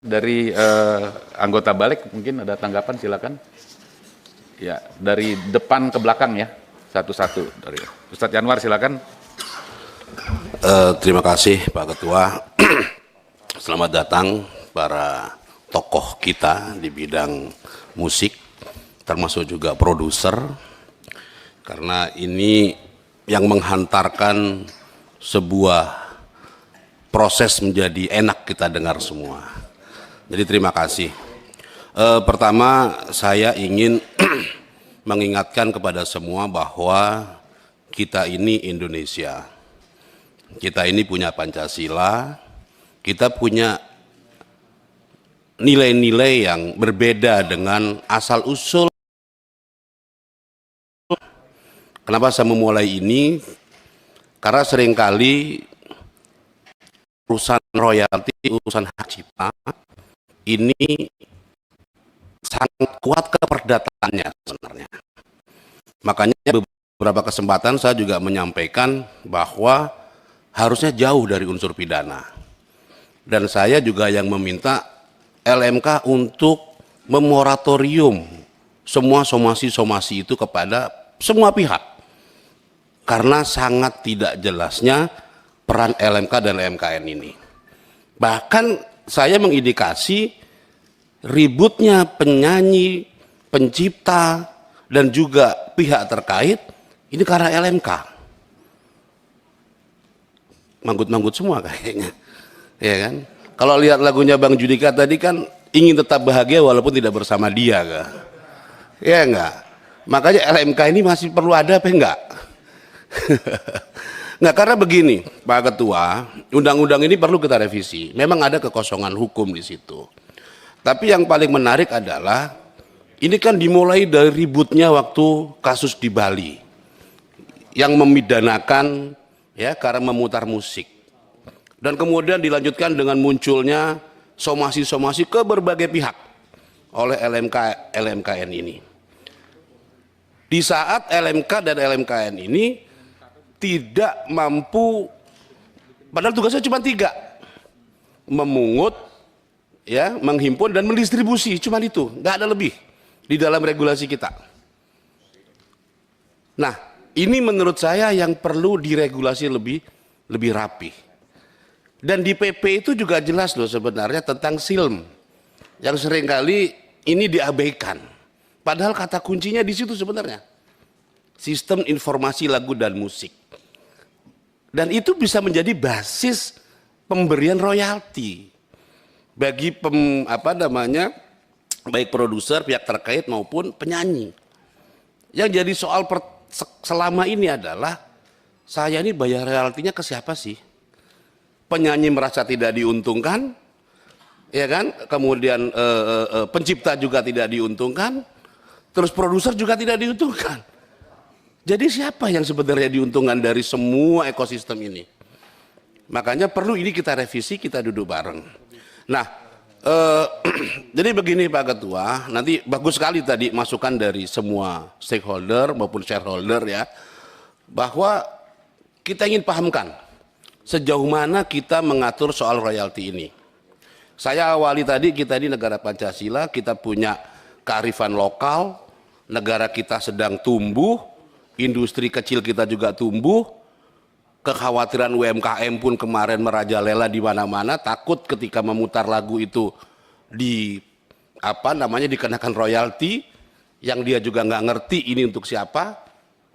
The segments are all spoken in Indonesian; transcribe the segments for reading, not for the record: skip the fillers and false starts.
Dari anggota balik mungkin ada tanggapan, silakan. Ya, dari depan ke belakang ya, satu-satu. Dari Ustadz Yanwar, silakan. Terima kasih Pak Ketua. Selamat datang para tokoh kita di bidang musik, termasuk juga produser, karena ini yang menghantarkan sebuah proses menjadi enak kita dengar semua. Jadi terima kasih. Pertama saya ingin mengingatkan kepada semua bahwa kita ini Indonesia. Kita ini punya Pancasila, kita punya nilai-nilai yang berbeda dengan asal-usul. Kenapa saya memulai ini? Karena seringkali urusan royalti, urusan hak cipta, ini sangat kuat keperdataannya sebenarnya. Makanya beberapa kesempatan saya juga menyampaikan bahwa harusnya jauh dari unsur pidana. Dan saya juga yang meminta LMK untuk memoratorium semua somasi-somasi itu kepada semua pihak. Karena sangat tidak jelasnya peran LMK dan LMKN ini. Bahkan saya mengindikasi ributnya penyanyi, pencipta, dan juga pihak terkait ini karena LMK. Manggut-manggut semua kayaknya, ya kan? Kalau lihat lagunya Bang Judika tadi kan ingin tetap bahagia walaupun tidak bersama dia, kan? Ya enggak? Makanya LMK ini masih perlu ada apa enggak? Nggak, karena begini Pak Ketua, undang-undang ini perlu kita revisi. Memang ada kekosongan hukum di situ. Tapi yang paling menarik adalah ini kan dimulai dari ributnya waktu kasus di Bali yang memidanakan ya karena memutar musik. Dan kemudian dilanjutkan dengan munculnya somasi-somasi ke berbagai pihak oleh LMKN ini. Di saat LMK dan LMKN ini tidak mampu, padahal tugasnya cuma 3, memungut, ya, menghimpun dan mendistribusi, cuma itu, nggak ada lebih di dalam regulasi kita. Nah, ini menurut saya yang perlu diregulasi lebih rapi. Dan di PP itu juga jelas loh sebenarnya tentang SILM yang seringkali ini diabaikan. Padahal kata kuncinya di situ sebenarnya. Sistem informasi lagu dan musik. Dan itu bisa menjadi basis pemberian royalti bagi baik produser, pihak terkait maupun penyanyi. Yang jadi soal selama ini adalah saya ini bayar royaltinya ke siapa sih? Penyanyi merasa tidak diuntungkan, ya kan? Kemudian pencipta juga tidak diuntungkan, terus produser juga tidak diuntungkan. Jadi siapa yang sebenarnya diuntungkan dari semua ekosistem ini? Makanya perlu ini kita revisi, kita duduk bareng. Nah, jadi begini Pak Ketua, nanti bagus sekali tadi masukan dari semua stakeholder maupun shareholder ya, bahwa kita ingin pahamkan sejauh mana kita mengatur soal royalti ini. Saya awali tadi, kita di negara Pancasila, kita punya kearifan lokal, negara kita sedang tumbuh, industri kecil kita juga tumbuh, kekhawatiran UMKM pun kemarin merajalela di mana-mana, takut ketika memutar lagu itu dikenakan royalti yang dia juga nggak ngerti ini untuk siapa,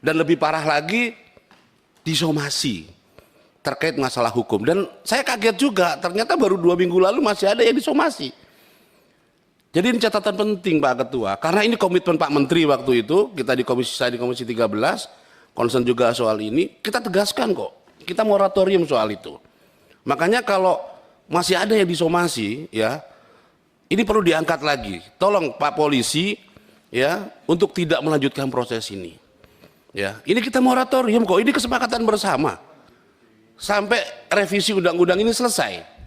dan lebih parah lagi disomasi terkait masalah hukum. Dan saya kaget juga, ternyata baru 2 minggu lalu masih ada yang disomasi. Jadi ini catatan penting Pak Ketua, karena ini komitmen Pak Menteri waktu itu, saya di Komisi 13, concern juga soal ini, kita tegaskan kok, kita moratorium soal itu. Makanya kalau masih ada yang disomasi, ya, ini perlu diangkat lagi. Tolong Pak Polisi, ya, untuk tidak melanjutkan proses ini. Ya, ini kita moratorium kok, ini kesepakatan bersama. Sampai revisi undang-undang ini selesai.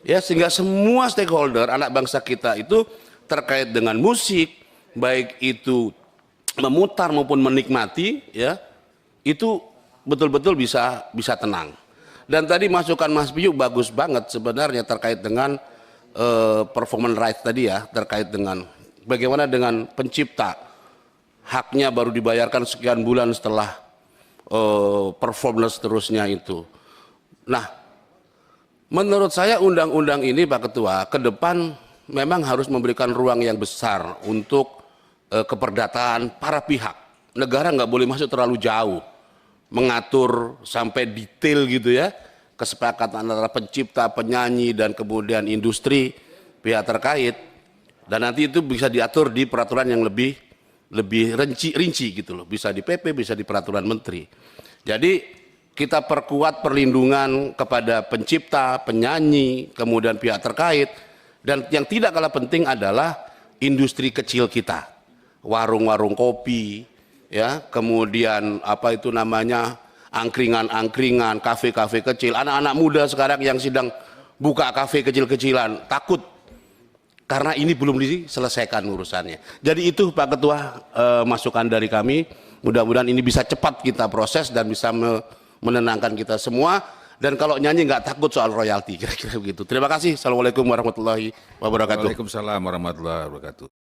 Ya, sehingga semua stakeholder anak bangsa kita itu terkait dengan musik, baik itu memutar maupun menikmati, ya, itu betul-betul bisa tenang. Dan tadi masukan Mas Piyu bagus banget sebenarnya terkait dengan performance rights tadi ya, terkait dengan bagaimana dengan pencipta haknya baru dibayarkan sekian bulan setelah perform dan seterusnya itu. Nah, menurut saya undang-undang ini Pak Ketua ke depan memang harus memberikan ruang yang besar untuk keperdataan para pihak. Negara nggak boleh masuk terlalu jauh, mengatur sampai detail gitu ya, kesepakatan antara pencipta, penyanyi, dan kemudian industri, pihak terkait, dan nanti itu bisa diatur di peraturan yang lebih rinci gitu loh, bisa di PP, bisa di peraturan menteri. Jadi kita perkuat perlindungan kepada pencipta, penyanyi, kemudian pihak terkait, dan yang tidak kalah penting adalah industri kecil kita, warung-warung kopi, ya, kemudian apa itu namanya, angkringan-angkringan, kafe-kafe kecil, anak-anak muda sekarang yang sedang buka kafe kecil-kecilan, takut karena ini belum diselesaikan urusannya. Jadi itu Pak Ketua masukan dari kami, mudah-mudahan ini bisa cepat kita proses dan bisa menenangkan kita semua, dan kalau nyanyi nggak takut soal royalti, kira-kira begitu. Terima kasih. Assalamualaikum warahmatullahi wabarakatuh. Waalaikumsalam warahmatullahi wabarakatuh.